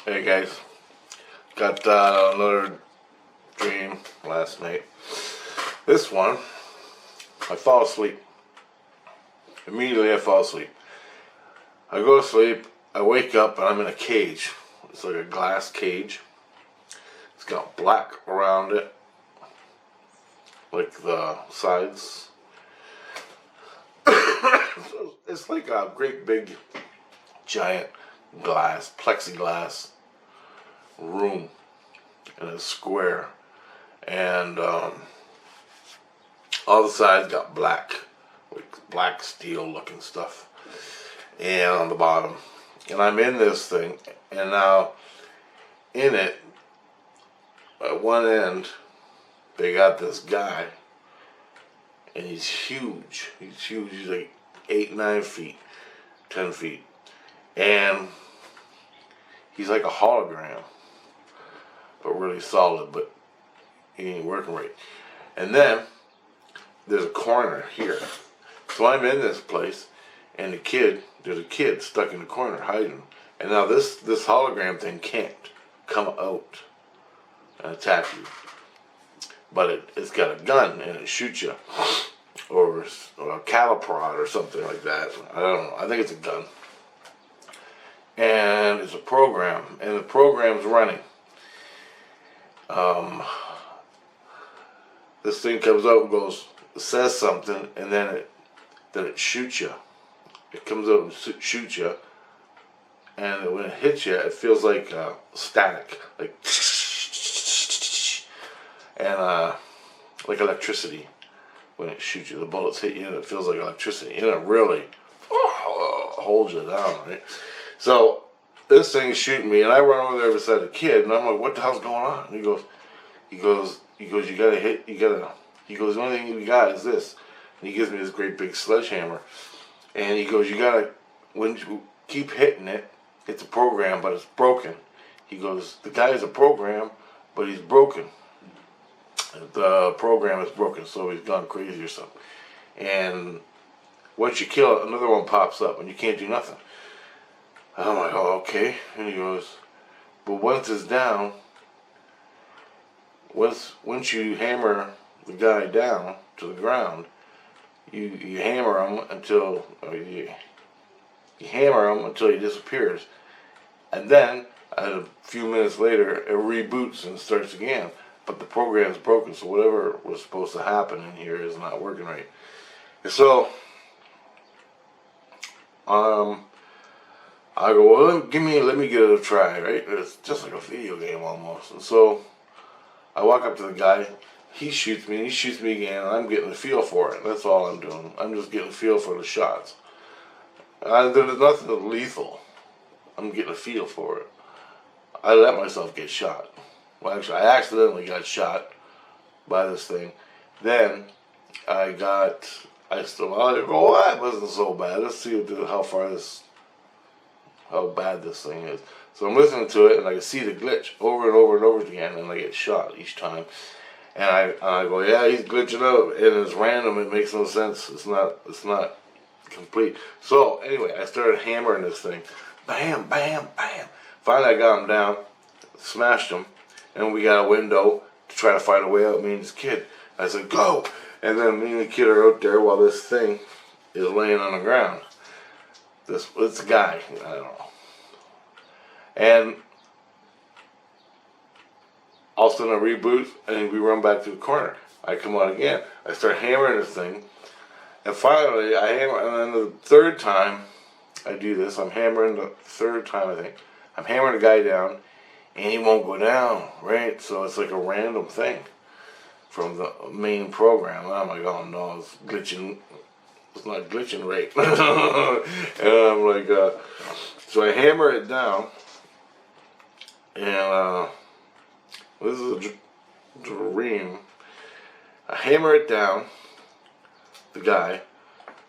Hey guys, got another dream last night. This one, I fall asleep. Immediately I fall asleep. I go to sleep, I wake up and I'm in a cage. It's like a glass cage. It's got black around it, like the sides. It's like a great big, giant glass, plexiglass room in a square, and all the sides got black, like black steel looking stuff, and on the bottom, and I'm in this thing, and now in it, at one end, they got this guy, and he's huge. He's like 8, 9 feet, 10 feet, and he's like a hologram, but really solid, but he ain't working right. And then there's a corner here. So I'm in this place, and there's a kid stuck in the corner hiding. And now this hologram thing can't come out and attack you. But it's got a gun and it shoots you. Or a cattle prod or something like that. I don't know. I think it's a gun. And it's a program, and the program's running. This thing comes out and says something, and then it shoots you. It comes out and shoots you, and when it hits you, it feels like static, like and like electricity. When it shoots you, the bullets hit you, and it feels like electricity, and it really holds you down, right? So this thing is shooting me, and I run over there beside the kid, and I'm like, "What the hell's going on?" And he goes, "You gotta hit, He goes, "The only thing you got is this." And he gives me this great big sledgehammer, and he goes, when you keep hitting it, it's a program, but it's broken." He goes, "The guy is a program, but he's broken. The program is broken, so he's gone crazy or something. And once you kill it, another one pops up, and you can't do nothing." I'm like, "Oh, okay." And he goes, "But once it's down, once you hammer the guy down to the ground, you hammer him until he disappears, and then a few minutes later it reboots and starts again. But the program's broken, so whatever was supposed to happen in here is not working right." And so I go, "Well, let me give it a try, right?" It's just like a video game almost. And so I walk up to the guy, he shoots me, and he shoots me again, and I'm getting a feel for it. That's all I'm doing. I'm just getting a feel for the shots. There's nothing lethal. I'm getting a feel for it. I let myself get shot. Well, actually, I accidentally got shot by this thing. Then I go, "Oh, that wasn't so bad. Let's see how bad this thing is." So I'm listening to it, and I can see the glitch over and over and over again, and I get shot each time. And I go, "Yeah, he's glitching out, and it's random. It makes no sense. It's not complete." So anyway, I started hammering this thing, bam, bam, bam. Finally, I got him down, smashed him, and we got a window to try to find a way out. Me and this kid. I said, "Go!" And then me and the kid are out there while this thing is laying on the ground. It's a guy, I don't know. And all of a sudden I reboot, and we run back to the corner. I come out again. I start hammering this thing, and finally I hammer. And then the third time I do this, I'm hammering the third time. I think I'm hammering the guy down, and he won't go down. Right, so it's like a random thing from the main program. And I'm like, "Oh no, it's glitching. It's not glitching right." And I'm like, so I hammer it down, and this is a dream. I hammer it down, the guy,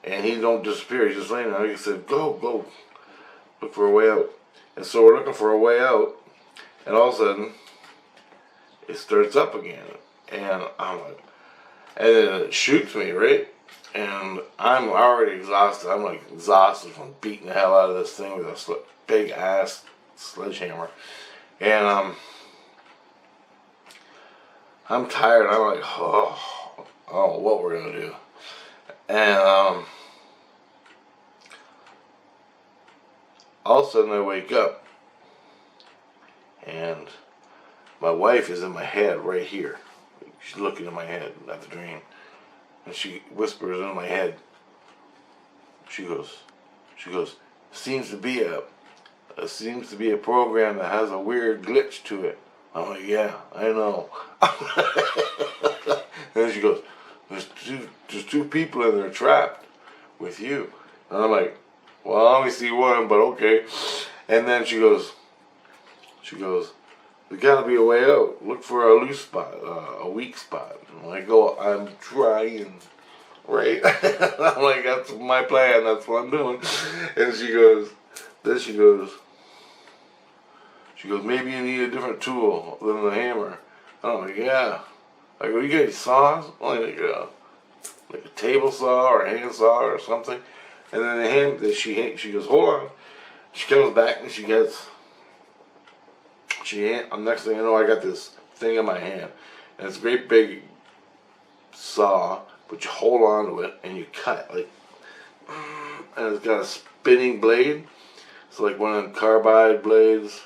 and he don't disappear. He's just laying there. Like I said, go, look for a way out. And so we're looking for a way out, and all of a sudden, it starts up again, and I'm like, and then it shoots me, right? And I'm already exhausted. I'm like exhausted from beating the hell out of this thing with a big ass sledgehammer. And I'm tired. I'm like, oh, I don't know what we're gonna do. And all of a sudden I wake up, and my wife is in my head right here. She's looking in my head at the dream, and she whispers in my head. She goes, seems to be a program that has a weird glitch to it. I'm like, yeah, I know. And then she goes, there's two people in there trapped with you. And I'm like, well, I only see one, but okay. And then she goes, there's got to be a way out. Look for a loose spot, a weak spot. And I go, I'm trying. Right? I'm like, that's my plan, that's what I'm doing. And she goes, maybe you need a different tool than the hammer. I'm like, yeah. I go, you got any saws? Like a table saw or a hand saw or something. And then she goes, hold on. She comes back and next thing I know, I got this thing in my hand. And it's a great big saw, but you hold on to it and you cut, like, and it's got a spinning blade. It's like one of them carbide blades.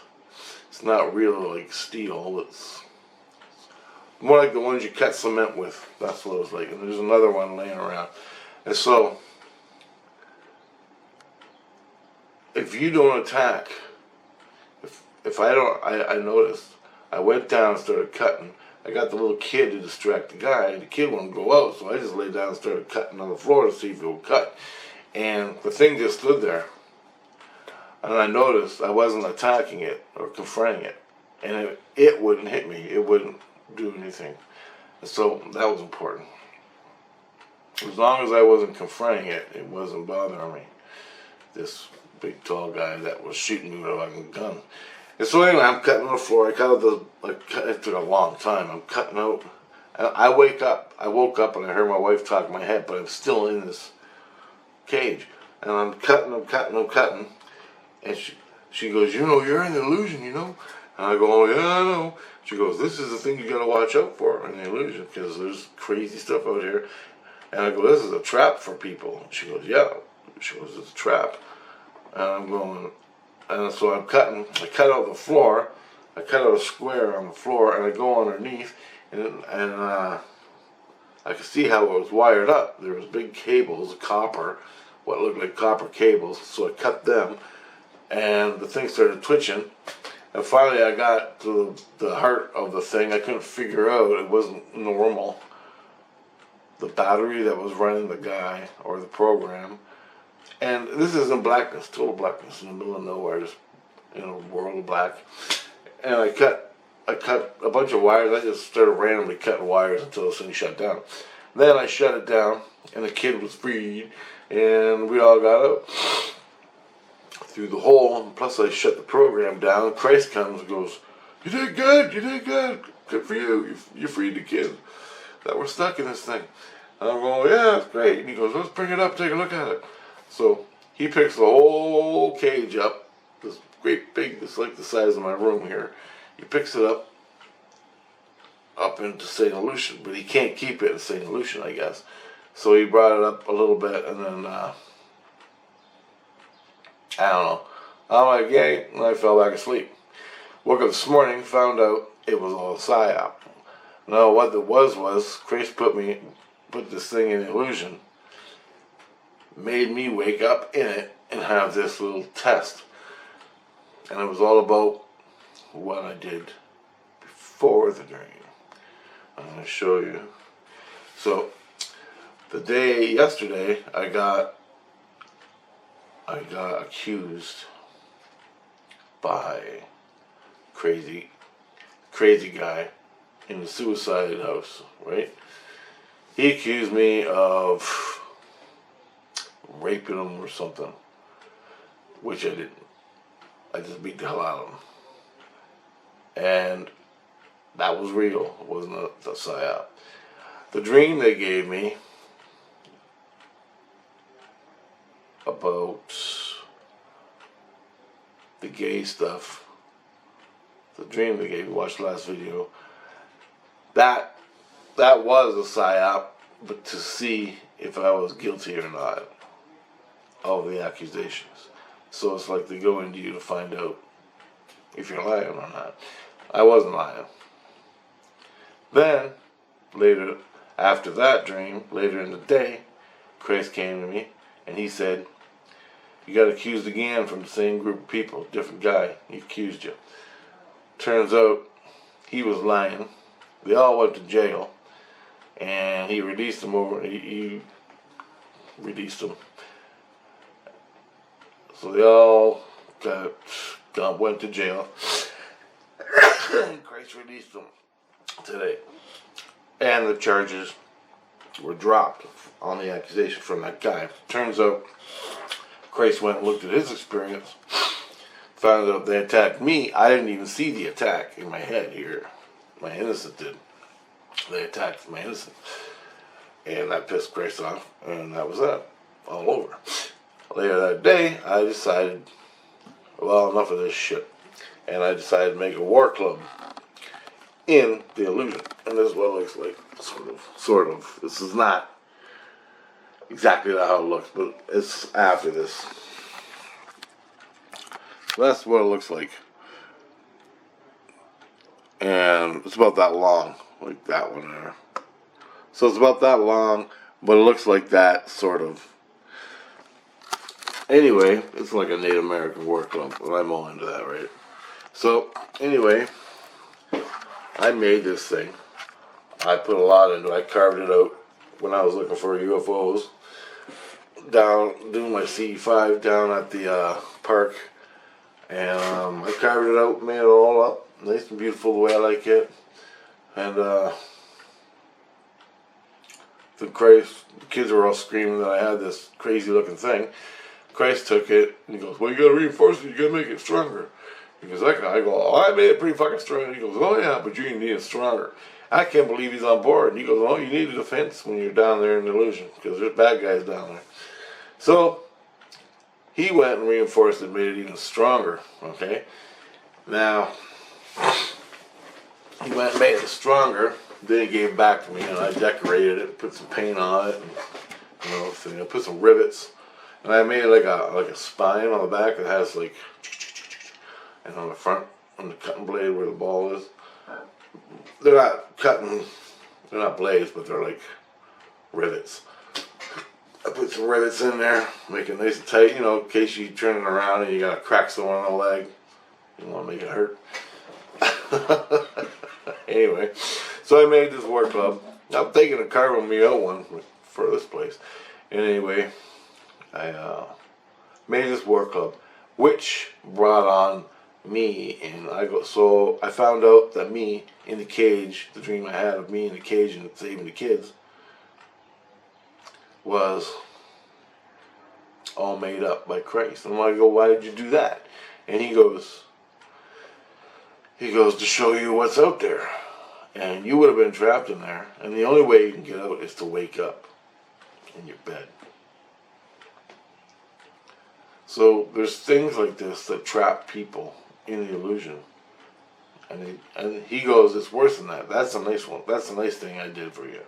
It's not real like steel. It's more like the ones you cut cement with. That's what it was like. And there's another one laying around. And so, if you don't attack, if I don't, I noticed, I went down and started cutting. I got the little kid to distract the guy, and the kid wouldn't go out, so I just laid down and started cutting on the floor to see if it would cut. And the thing just stood there. And I noticed I wasn't attacking it or confronting it. And it wouldn't hit me. It wouldn't do anything. And so that was important. As long as I wasn't confronting it, it wasn't bothering me. This big tall guy that was shooting me with a fucking gun. And so anyway, I'm cutting on the floor. It took a long time. I'm cutting out. I woke up and I heard my wife talk in my head, but I'm still in this cage. And I'm cutting. And she goes, you're in the illusion, And I go, oh yeah, I know. She goes, this is the thing you gotta watch out for in the illusion, because there's crazy stuff out here. And I go, this is a trap for people. And she goes, yeah. She goes, it's a trap. And I'm going, and so I'm cutting. I cut out the floor. I cut out a square on the floor, and I go underneath, and I could see how it was wired up. There was big cables, copper, what looked like copper cables. So I cut them, and the thing started twitching. And finally, I got to the heart of the thing. I couldn't figure out. It wasn't normal. The battery that was running the guy or the program. And this is in blackness, total blackness, in the middle of nowhere, just in a world of black. And I cut a bunch of wires. I just started randomly cutting wires until this thing shut down. Then I shut it down, and the kid was freed, and we all got out through the hole. And plus, I shut the program down. And Christ comes and goes, "You did good. Good for you. You freed the kids that were stuck in this thing." And I'm going, "Yeah, that's great." And he goes, "Let's bring it up, take a look at it." So he picks the whole cage up, this great big, it's like the size of my room here. He picks it up into St. Lucian, but he can't keep it in St. Lucian, I guess. So he brought it up a little bit, and then, I don't know. I'm like, yay, and I fell back asleep. Woke up this morning, found out it was all a psyop. Now, what it was Chris put this thing in illusion, made me wake up in it and have this little test. And it was all about what I did before the dream. I'm going to show you. So, yesterday, I got accused by crazy guy in the suicide house, right? He accused me of raping him or something, which I didn't. I just beat the hell out of him. And that was real. It wasn't a psyop. The dream they gave me about the gay stuff the dream they gave you, watch the last video. That was a psyop, but to see if I was guilty or not of the accusations. So it's like they go into you to find out if you're lying or not. I wasn't lying. Then, later, after that dream, later in the day, Chris came to me and he said, "You got accused again from the same group of people, different guy, he accused you." Turns out he was lying. They all went to jail and he released them he released them. So they all went to jail. And Christ released them today. And the charges were dropped on the accusation from that guy. Turns out Christ went and looked at his experience, found out they attacked me. I didn't even see the attack in my head here. My innocent did. They attacked my innocent. And that pissed Christ off, and that was that. All over. Later that day, I decided, well, enough of this shit. And I decided to make a war club in the illusion. And this is what it looks like, sort of. This is not exactly how it looks, but it's after this. So that's what it looks like. And it's about that long, like that one there. So it's about that long, but it looks like that, sort of. Anyway, it's like a Native American war club, and I'm all into that, right? So, anyway, I made this thing. I put a lot into it. I carved it out when I was looking for UFOs. Down, doing my C5 down at the park. And I carved it out, made it all up. Nice and beautiful the way I like it. And the kids were all screaming that I had this crazy looking thing. Christ took it and he goes, "Well, you gotta reinforce it, you gotta make it stronger." He goes, I go, "Oh, I made it pretty fucking strong." He goes, "Oh yeah, but you need it stronger." I can't believe he's on board. And he goes, "Oh, you need a defense when you're down there in the illusion, because there's bad guys down there." So he went and reinforced it, made it even stronger. Okay, now he went and made it stronger. Then he gave it back to me, and I decorated it, put some paint on it, and I put some rivets. And I made like a spine on the back that has like, and on the front, on the cutting blade where the ball is. They're not blades, but they're like rivets. I put some rivets in there, make it nice and tight, in case you turn it around and you gotta crack someone on the leg. You don't want to make it hurt. Anyway, so I made this war club. I'm thinking of carving me out one for this place. And anyway, I made this war club, which brought on me, and so I found out that me in the cage, the dream I had of me in the cage and saving the kids, was all made up by Christ. And I go, "Why did you do that?" And he goes, "To show you what's out there. And you would have been trapped in there, and the only way you can get out is to wake up in your bed." So there's things like this that trap people in the illusion. And he goes, "It's worse than that. That's a nice one. That's a nice thing I did for you.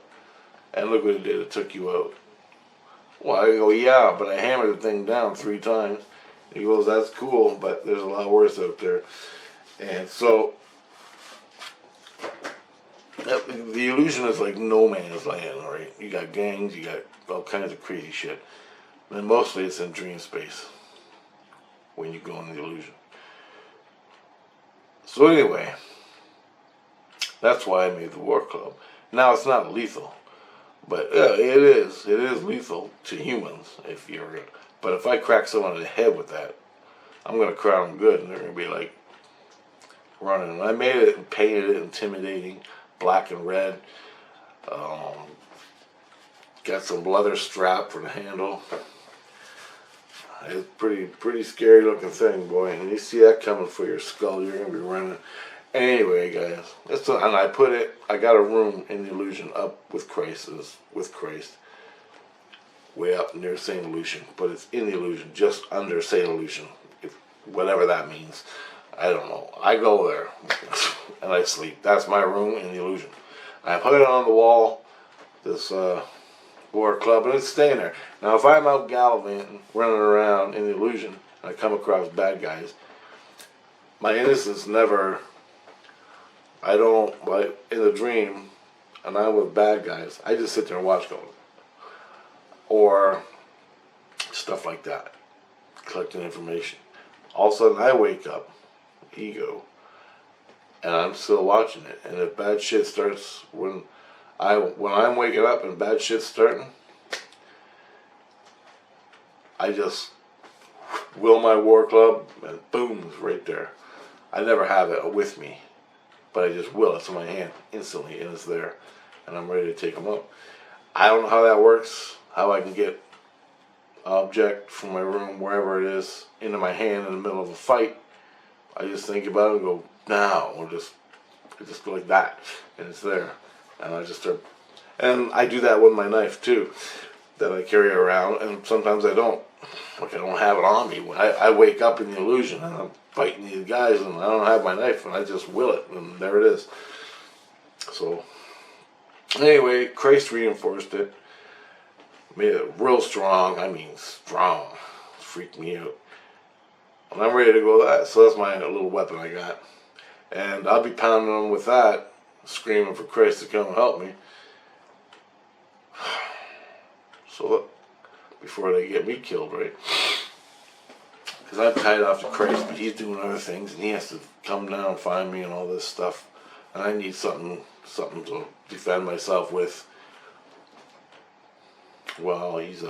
And look what it did. It took you out." Well, I go, "Yeah, but I hammered the thing down 3 times. He goes, "That's cool, but there's a lot worse out there." And so the illusion is like no man's land, right? You got gangs, you got all kinds of crazy shit. And mostly it's in dream space when you go in the illusion. So anyway, that's why I made the war club. Now it's not lethal, but it is lethal to humans but if I crack someone in the head with that, I'm gonna crowd them good, and they're gonna be like running. And I made it and painted it intimidating, black and red. Got some leather strap for the handle. It's pretty scary looking thing, boy. And you see that coming for your skull, you're gonna be running. Anyway, guys, and I got a room in the illusion up with Christ, way up near St. Lucian, but it's in the illusion, just under St. Lucian, whatever that means. I don't know. I go there and I sleep. That's my room in the illusion. I put it on the wall, this war club, and it's staying there. Now, if I'm out gallivanting, running around in the illusion, and I come across bad guys, my innocence never. I don't, like, in the dream, and I'm with bad guys, I just sit there and watch going. Or stuff like that. Collecting information. All of a sudden I wake up, ego, and I'm still watching it. And if bad shit starts, when I'm waking up and bad shit's starting, I just will my war club, and boom, it's right there. I never have it with me, but I just will. It's in my hand instantly, and it's there, and I'm ready to take them out. I don't know how that works, how I can get object from my room, wherever it is, into my hand in the middle of a fight. I just think about it and go, now, or I just go like that, and it's there. And I just start, and I do that with my knife too, that I carry around, and sometimes I don't. Like, I don't have it on me. When I wake up in the illusion, and I'm fighting these guys, and I don't have my knife, and I just will it, and there it is. So, anyway, Christ reinforced it. Made it real strong. I mean, strong. Freaked me out. And I'm ready to go that. So that's my little weapon I got. And I'll be pounding them with that, screaming for Christ to come and help me. So look, before they get me killed, right? Because I'm tied off to Christ, but he's doing other things, and he has to come down and find me and all this stuff. And I need something to defend myself with. Well, he's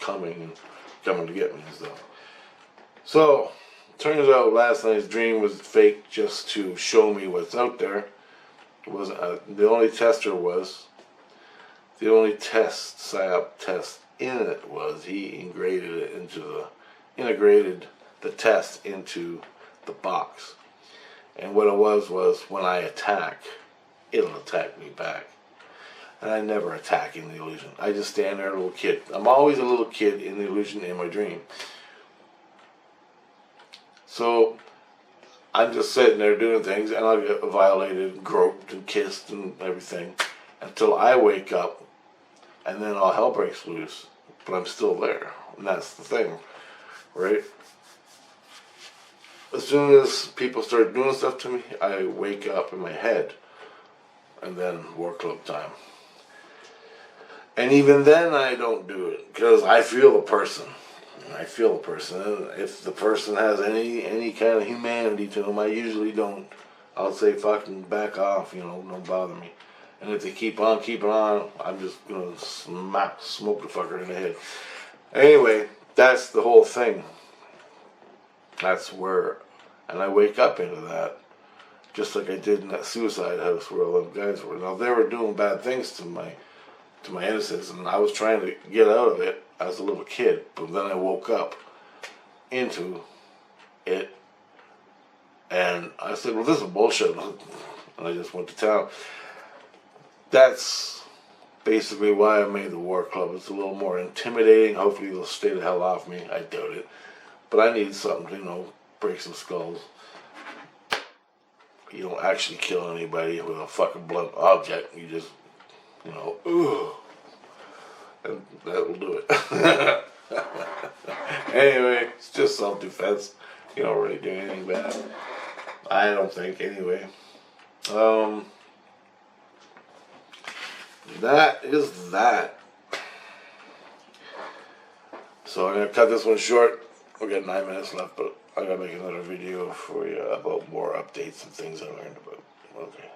coming to get me and stuff. So, turns out last night's dream was fake, just to show me what's out there. It wasn't the only tester was the only psyop test in it was he integrated the test into the box. And what it was when I attack, it'll attack me back. And I never attack in the illusion. I just stand there, a little kid. I'm always a little kid in the illusion in my dream. So I'm just sitting there doing things, and I'll get violated, groped, and kissed, and everything, until I wake up, and then all hell breaks loose. But I'm still there, and that's the thing, right? As soon as people start doing stuff to me, I wake up in my head, and then war club time. And even then I don't do it, because I feel the person. I feel the person. And if the person has any kind of humanity to them, I usually don't. I'll say fucking back off, don't bother me. And if they keep on keeping on, I'm just going to smoke the fucker in the head. Anyway, that's the whole thing. That's where, and I wake up into that. Just like I did in that suicide house where all them guys were. Now, they were doing bad things to my innocence, and I was trying to get out of it as a little kid, but then I woke up into it, and I said, well, this is bullshit, and I just went to town. That's basically why I made the war club. It's a little more intimidating. Hopefully they'll stay the hell off me. I doubt it, but I need something to, break some skulls. You don't actually kill anybody with a fucking blunt object. You just, ooh. And that'll do it. Anyway, it's just self-defense. You don't really do anything bad. I don't think, anyway. That is that. So I'm going to cut this one short. We got 9 minutes left, but I got to make another video for you about more updates and things I learned about. Okay.